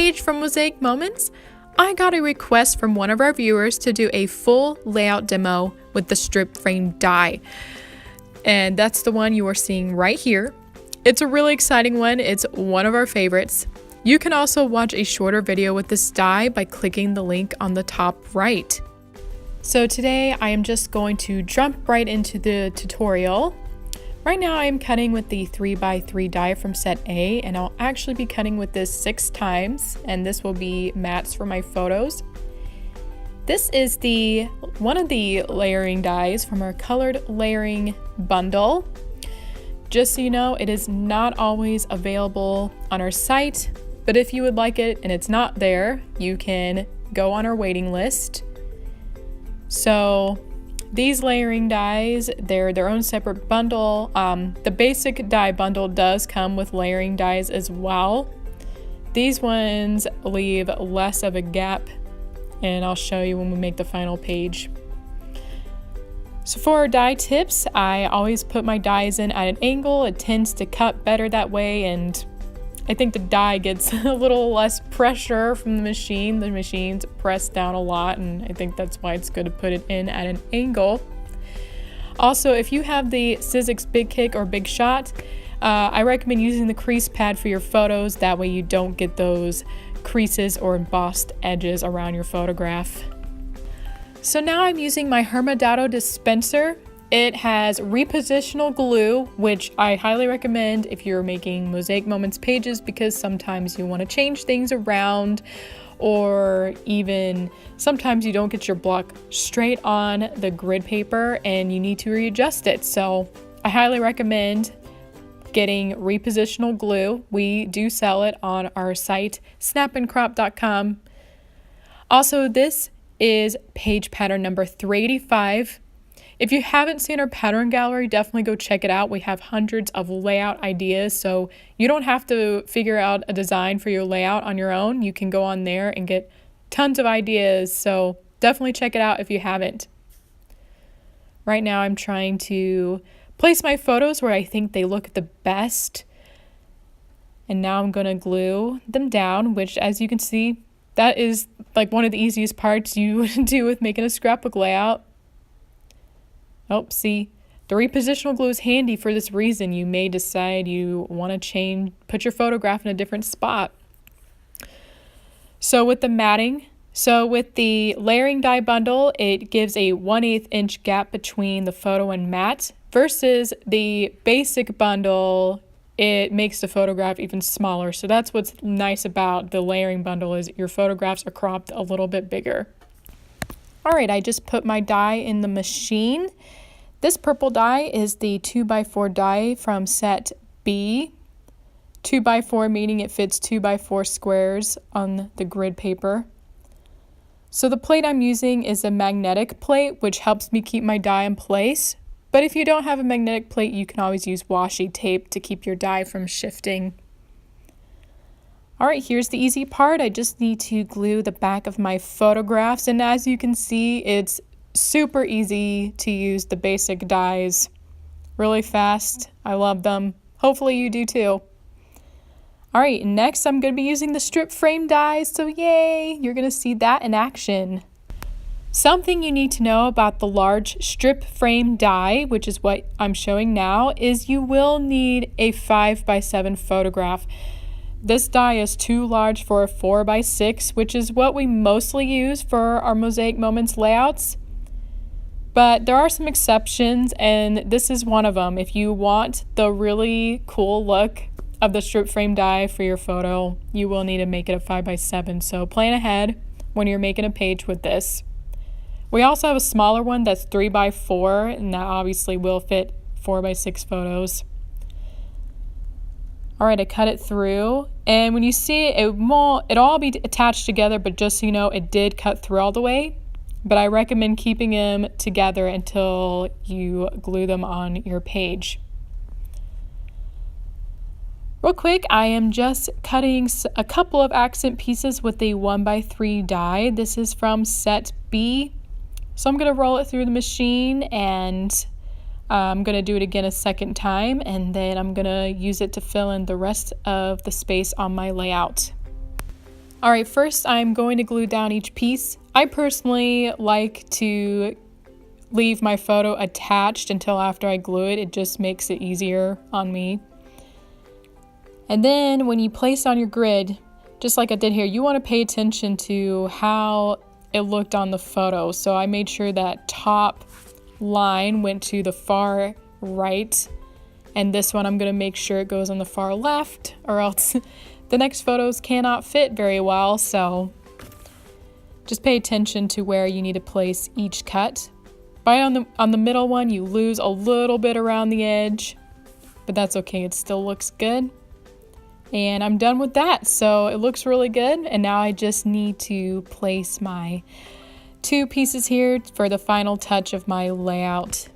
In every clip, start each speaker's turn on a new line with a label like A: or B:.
A: Paige from Mosaic Moments. I got a request from one of our viewers to do a full layout demo with the strip frame die. And that's the one you are seeing right here. It's a really exciting one. It's one of our favorites. You can also watch a shorter video with this die by clicking the link on the top right. So today I am just going to jump right into the tutorial. Right now I am cutting with the 3x3 die from set A, and I'll actually be cutting with this 6 times, and this will be mats for my photos. This is one of the layering dies from our colored layering bundle. Just so you know, it is not always available on our site, but if you would like it and it's not there, you can go on our waiting list. So these layering dies, they're their own separate bundle. The basic die bundle does come with layering dies as well. These ones leave less of a gap, and I'll show you when we make the final page. So for our die tips, I always put my dies in at an angle. It tends to cut better that way, and I think the die gets a little less pressure from the machine. The machine's pressed down a lot, and I think that's why it's good to put it in at an angle. Also, if you have the Sizzix BigKick or Big Shot, I recommend using the crease pad for your photos. That way you don't get those creases or embossed edges around your photograph. So now I'm using my Herma Dotto dispenser. It has repositional glue, which I highly recommend if you're making Mosaic Moments pages, because sometimes you want to change things around, or even sometimes you don't get your block straight on the grid paper and you need to readjust it. So I highly recommend getting repositional glue. We do sell it on our site, snapandcrop.com. Also, this is page pattern number 385. If you haven't seen our pattern gallery, definitely go check it out. We have hundreds of layout ideas, so you don't have to figure out a design for your layout on your own. You can go on there and get tons of ideas, so definitely check it out if you haven't. Right now I'm trying to place my photos where I think they look the best, and now I'm going to glue them down, which, as you can see, that is like one of the easiest parts you do with making a scrapbook layout. Oh, see, the repositional glue is handy for this reason. You may decide you want to put your photograph in a different spot. So with the matting, with the layering die bundle, it gives a 1/8 inch gap between the photo and mat, versus the basic bundle, it makes the photograph even smaller. So that's what's nice about the layering bundle, is your photographs are cropped a little bit bigger. All right, I just put my die in the machine. This purple die is the 2x4 die from set B. 2x4 meaning it fits 2x4 squares on the grid paper. So the plate I'm using is a magnetic plate, which helps me keep my die in place. But if you don't have a magnetic plate, you can always use washi tape to keep your die from shifting. All right, here's the easy part. I just need to glue the back of my photographs, and as you can see, it's super easy to use the basic dies. Really fast. I love them. Hopefully you do too. All right, next I'm going to be using the strip frame dies, so yay, you're going to see that in action. Something you need to know about the large strip frame die, which is what I'm showing now, is you will need a 5x7 photograph. This die is too large for a 4x6, which is what we mostly use for our Mosaic Moments layouts. But there are some exceptions, and this is one of them. If you want the really cool look of the strip frame die for your photo, you will need to make it a 5x7. So plan ahead when you're making a page with this. We also have a smaller one that's 3x4, and that obviously will fit 4x6 photos. All right, I cut it through, and when you see it, it'll all be attached together, but just so you know, it did cut through all the way. But I recommend keeping them together until you glue them on your page. Real quick, I am just cutting a couple of accent pieces with the 1x3 die. This is from set B. So I'm going to roll it through the machine, and I'm going to do it again a second time, and then I'm going to use it to fill in the rest of the space on my layout. All right, first I'm going to glue down each piece. I personally like to leave my photo attached until after I glue it. It just makes it easier on me. And then when you place on your grid, just like I did here, you want to pay attention to how it looked on the photo. So I made sure that top line went to the far right, and this one I'm going to make sure it goes on the far left, or else the next photos cannot fit very well. So just pay attention to where you need to place each cut. Right on the middle one, you lose a little bit around the edge, but that's okay, it still looks good. And I'm done with that. So it looks really good, and now I just need to place my 2 pieces here for the final touch of my layout.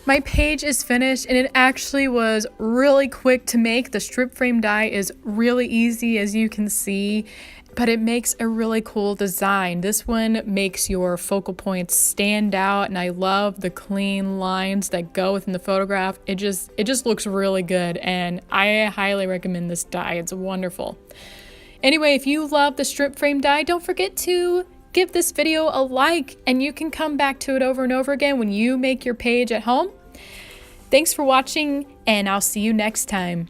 A: My page is finished, and it actually was really quick to make. The strip frame die is really easy, as you can see, but it makes a really cool design. This one makes your focal points stand out, and I love the clean lines that go within the photograph. It just looks really good, and I highly recommend this die. It's wonderful. Anyway, if you love the strip frame die, don't forget to give this video a like, and you can come back to it over and over again when you make your page at home. Thanks for watching, and I'll see you next time.